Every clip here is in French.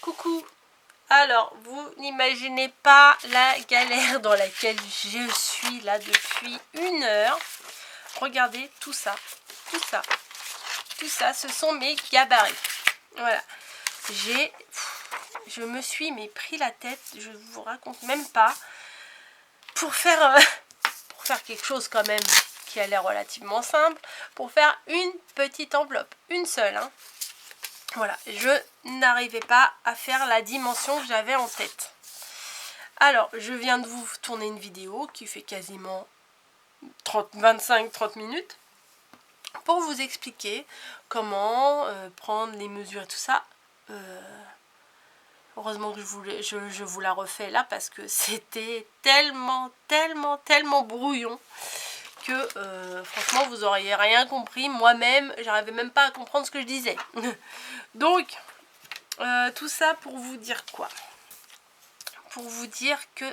Coucou. Alors, vous n'imaginez pas la galère dans laquelle je suis là depuis 1 heure. Regardez tout ça, tout ça, tout ça, ce sont mes gabarits. Voilà. Je me suis pris la tête, je vous raconte même pas, pour faire quelque chose quand même qui a l'air relativement simple, pour faire une petite enveloppe, une seule, hein. Voilà, je n'arrivais pas à faire la dimension que j'avais en tête. Alors, je viens de vous tourner une vidéo qui fait quasiment 25-30 minutes pour vous expliquer comment prendre les mesures et tout ça. Heureusement que je vous la refais là parce que c'était tellement brouillon que franchement vous auriez rien compris. Moi-même, j'arrivais même pas à comprendre ce que je disais. Donc, tout ça pour vous dire quoi? Pour vous dire que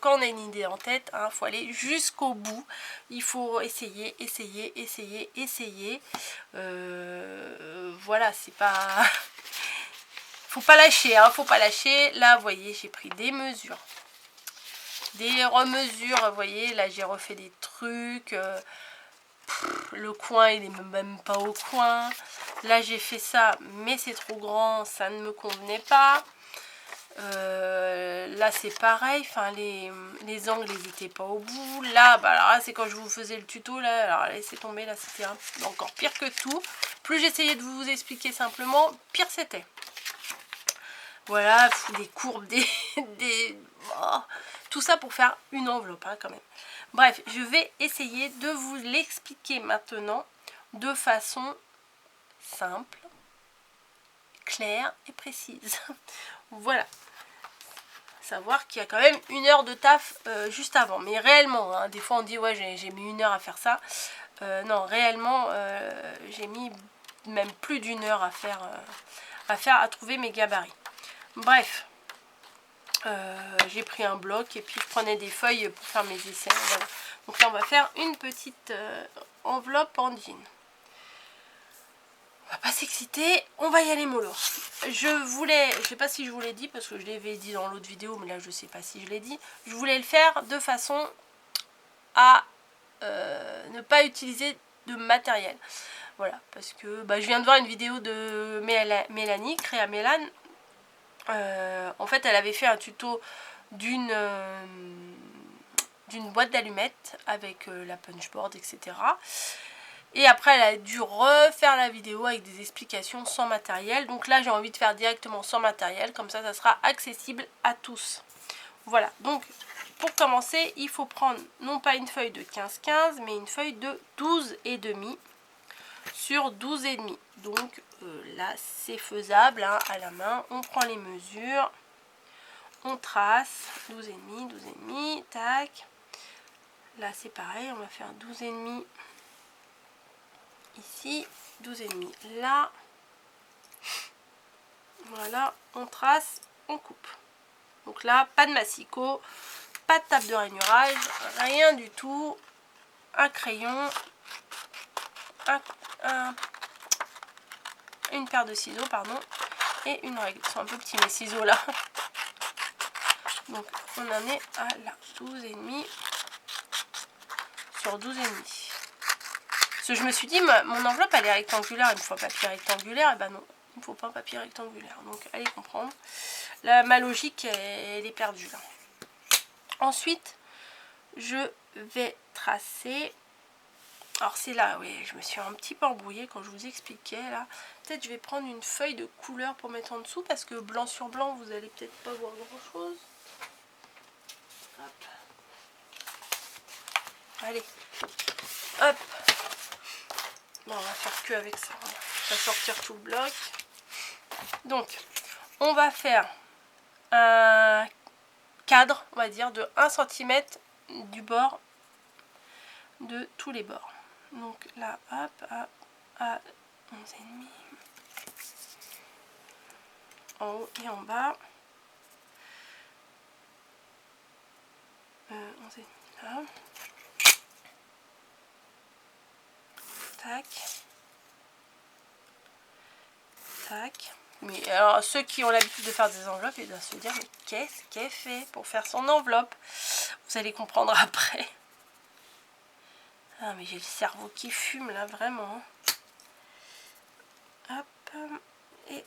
quand on a une idée en tête, il faut aller jusqu'au bout. Il faut essayer. Voilà, c'est pas... faut pas lâcher, hein, faut pas lâcher. Là, vous voyez, j'ai pris des mesures. Des remesures, vous voyez, là j'ai refait des trucs. Le coin, il est même pas au coin. Là, j'ai fait ça, mais c'est trop grand, ça ne me convenait pas. Là c'est pareil, enfin les angles ils étaient pas au bout. Là, bah alors là c'est quand je vous faisais le tuto là, alors laissez tomber, là c'était encore pire que tout. Plus j'essayais de vous expliquer simplement, pire c'était. Voilà, des courbes, oh, tout ça pour faire une enveloppe hein, quand même. Bref, je vais essayer de vous l'expliquer maintenant de façon simple, claire et précise. Voilà. Savoir qu'il y a quand même 1 heure de taf juste avant. Mais réellement, hein, des fois on dit ouais j'ai mis 1 heure à faire ça. Non, réellement, j'ai mis même plus d'1 heure à trouver mes gabarits. Bref, j'ai pris un bloc et puis je prenais des feuilles pour faire mes dessins. Voilà. Donc là on va faire une petite enveloppe en jean. On va pas s'exciter, on va y aller mollo. Je sais pas si je vous l'ai dit parce que je l'avais dit dans l'autre vidéo, mais là je sais pas si je l'ai dit. Je voulais le faire de façon à ne pas utiliser de matériel. Voilà, parce que je viens de voir une vidéo de Mélanie, Créa Mélane. En fait, elle avait fait un tuto d'une boîte d'allumettes avec la punchboard, etc. Et après, elle a dû refaire la vidéo avec des explications sans matériel. Donc là, j'ai envie de faire directement sans matériel. Comme ça sera accessible à tous. Voilà. Donc, pour commencer, il faut prendre non pas une feuille de 15-15, mais une feuille de 12,5 sur 12,5. Donc là, c'est faisable hein, à la main. On prend les mesures. On trace 12,5, 12,5. Tac. Là, c'est pareil. On va faire 12,5. Ici, 12,5 là. Voilà, on trace, on coupe. Donc là, pas de massicot, pas de table de rainurage, rien du tout. Un crayon, une paire de ciseaux, pardon, et une règle. Ils sont un peu petits mes ciseaux là. Donc on en est à là, 12,5 sur 12,5. Parce que je me suis dit, mon enveloppe elle est rectangulaire, il me faut un papier rectangulaire, et ben non, il ne faut pas un papier rectangulaire. Donc allez comprendre. Là, ma logique elle est perdue là. Ensuite, je vais tracer. Alors c'est là, oui, je me suis un petit peu embrouillée quand je vous expliquais là. Peut-être je vais prendre une feuille de couleur pour mettre en dessous parce que blanc sur blanc, vous allez peut-être pas voir grand chose. Hop. Allez, hop. Bon, on va faire que avec ça. On va sortir tout le bloc. Donc, on va faire un cadre, on va dire, de 1 cm du bord de tous les bords. Donc là, hop, à 11,5. En haut et en bas. 11,5 là. Tac. Tac. Mais alors, ceux qui ont l'habitude de faire des enveloppes, ils doivent se dire, mais qu'est-ce qu'elle fait pour faire son enveloppe? Vous allez comprendre après. Ah, mais j'ai le cerveau qui fume, là, vraiment. Hop. Et...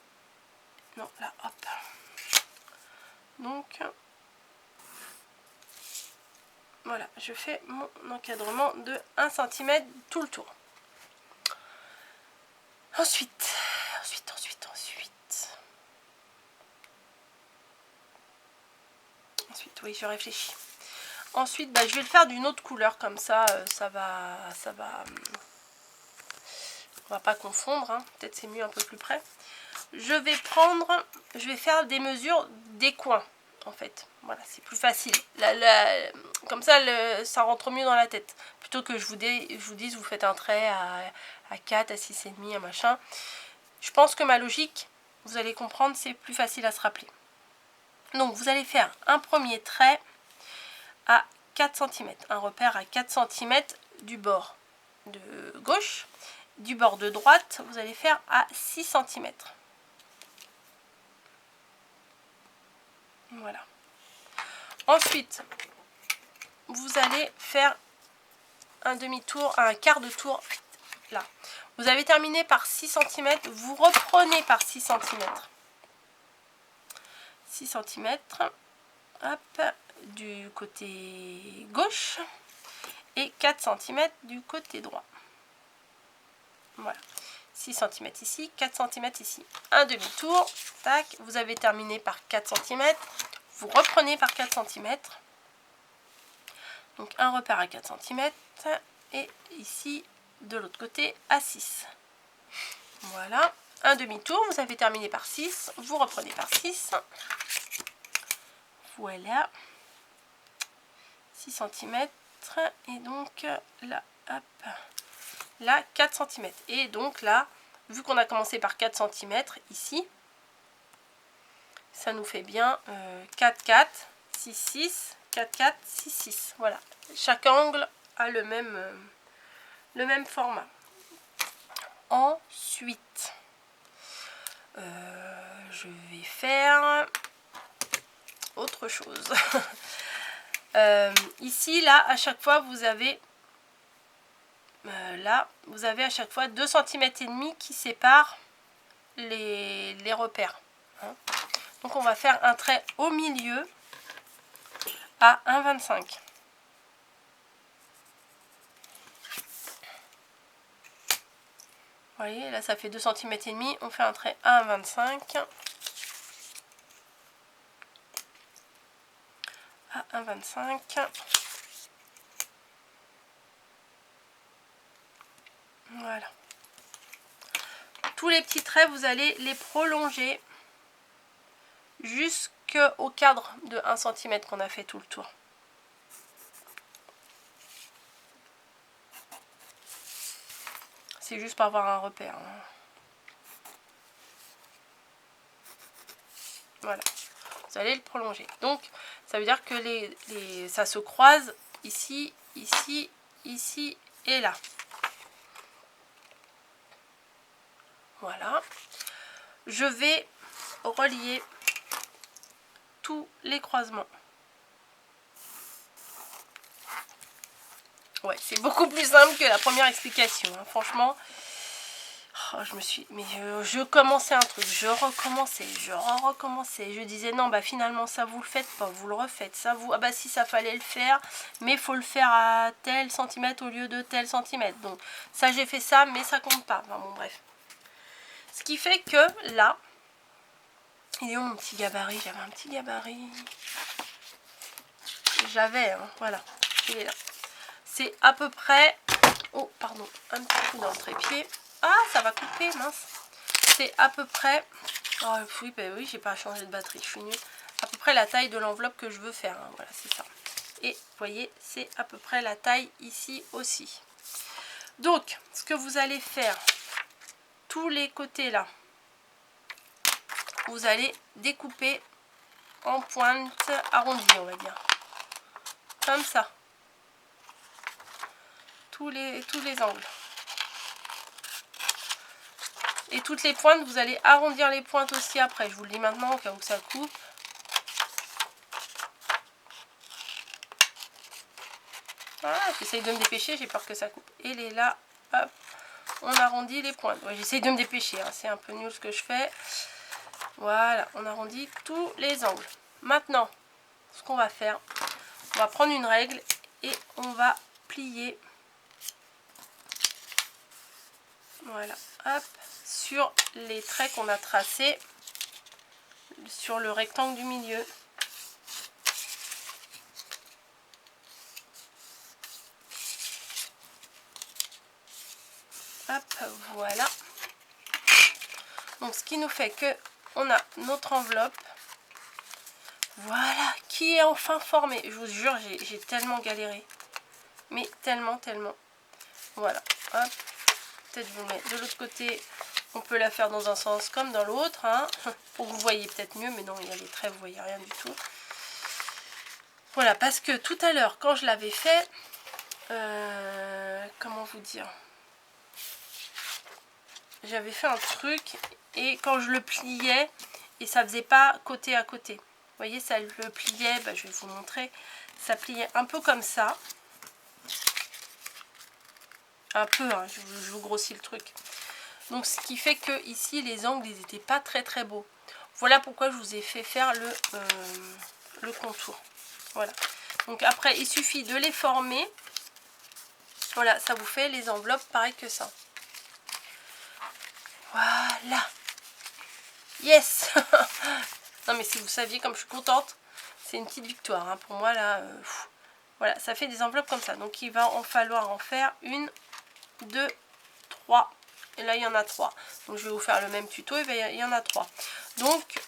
non, là, hop. Donc... voilà, je fais mon encadrement de 1 cm tout le tour. Ensuite, oui, je réfléchis. Ensuite, bah, je vais le faire d'une autre couleur, comme ça, ça va, on va pas confondre, hein. Peut-être c'est mieux un peu plus près. Je vais faire des mesures des coins, en fait. Voilà, c'est plus facile. Comme ça, ça rentre mieux dans la tête. Plutôt que je vous dise, vous faites un trait à 4, à 6,5, un machin. Je pense que ma logique, vous allez comprendre, c'est plus facile à se rappeler. Donc, vous allez faire un premier trait à 4 cm. Un repère à 4 cm du bord de gauche. Du bord de droite, vous allez faire à 6 cm. Voilà. Ensuite, vous allez faire un demi-tour, un quart de tour là. Vous avez terminé par 6 cm, vous reprenez par 6 cm. 6 cm, hop, du côté gauche et 4 cm du côté droit. Voilà. 6 cm ici, 4 cm ici. Un demi-tour, tac, vous avez terminé par 4 cm. Vous reprenez par 4 cm. Donc un repère à 4 cm. Et ici, de l'autre côté, à 6. Voilà. Un demi-tour, vous avez terminé par 6. Vous reprenez par 6. Voilà. 6 cm. Et donc là, hop. Là, 4 cm. Et donc là, vu qu'on a commencé par 4 cm ici, ça nous fait bien 4, 4, 6, 6, 4, 4, 6, 6. Voilà. Chaque angle a le même format. Ensuite, je vais faire autre chose. Ici, là, à chaque fois, vous avez à chaque fois 2 cm et demi qui séparent les repères. Hein. Donc on va faire un trait au milieu à 1,25. Vous voyez, là ça fait 2 cm et demi, on fait un trait à 1,25. À 1,25. Voilà. Tous les petits traits, vous allez les prolonger jusqu'au cadre de 1 cm qu'on a fait tout le tour. C'est juste pour avoir un repère. Hein. Voilà. Vous allez le prolonger. Donc, ça veut dire que ça se croise ici, ici, ici et là. Voilà. Je vais relier tous les croisements. Ouais, c'est beaucoup plus simple que la première explication. Hein. Franchement, oh, je commençais un truc, je recommençais. Je disais non, bah finalement ça vous le faites pas, vous le refaites. Ça vous, ah bah si ça fallait le faire, mais il faut le faire à tel centimètre au lieu de tel centimètre. Donc ça j'ai fait ça, mais ça compte pas. Enfin bon bref. Ce qui fait que là, il est où mon petit gabarit? J'avais un petit gabarit. J'avais, hein, voilà, il est là. C'est à peu près, oh pardon, un petit coup dans le trépied. Ah, ça va couper, mince. C'est à peu près, oh oui, bah oui, j'ai pas changé de batterie, je suis nulle. À peu près la taille de l'enveloppe que je veux faire, hein, voilà, c'est ça. Et vous voyez, c'est à peu près la taille ici aussi. Donc, ce que vous allez faire, tous les côtés là, vous allez découper en pointe arrondie, on va dire. Comme ça. Tous les angles. Et toutes les pointes, vous allez arrondir les pointes aussi après. Je vous le dis maintenant au cas où ça coupe. Voilà, j'essaye de me dépêcher, j'ai peur que ça coupe. Et les là, hop, on arrondit les pointes. Ouais, j'essaye de me dépêcher, hein, c'est un peu nul ce que je fais. Voilà, on arrondit tous les angles. Maintenant, ce qu'on va faire, on va prendre une règle et on va plier. Voilà, hop, sur les traits qu'on a tracés sur le rectangle du milieu. Hop, voilà. Donc ce qui nous fait que on a notre enveloppe. Voilà, qui est enfin formée. Je vous jure, j'ai tellement galéré. Mais tellement. Voilà, hop. Peut-être je vous le mets de l'autre côté. On peut la faire dans un sens comme dans l'autre, hein, pour que vous voyez peut-être mieux. Mais non, il y a les traits, vous voyez rien du tout. Voilà, parce que tout à l'heure, quand je l'avais fait, comment vous dire, j'avais fait un truc et quand je le pliais, et ça faisait pas côté à côté. Vous voyez, ça le pliait, bah, je vais vous montrer, ça pliait un peu comme ça. Un peu, hein, je vous grossis le truc. Donc ce qui fait que ici les angles ils n'étaient pas très beaux. Voilà pourquoi je vous ai fait faire le contour. Voilà. Donc après il suffit de les former. Voilà, ça vous fait les enveloppes pareil que ça. Voilà. Yes. Non mais si vous saviez comme je suis contente, c'est une petite victoire hein. Pour moi là. Voilà, ça fait des enveloppes comme ça. Donc il va en falloir en faire 1, 2, 3. Et là il y en a 3. Donc je vais vous faire le même tuto et il y en a 3. Donc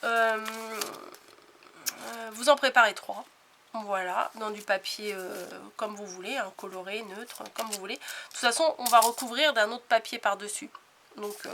vous en préparez 3. Voilà, dans du papier comme vous voulez, hein, coloré, neutre, comme vous voulez. De toute façon, on va recouvrir d'un autre papier par-dessus. Donc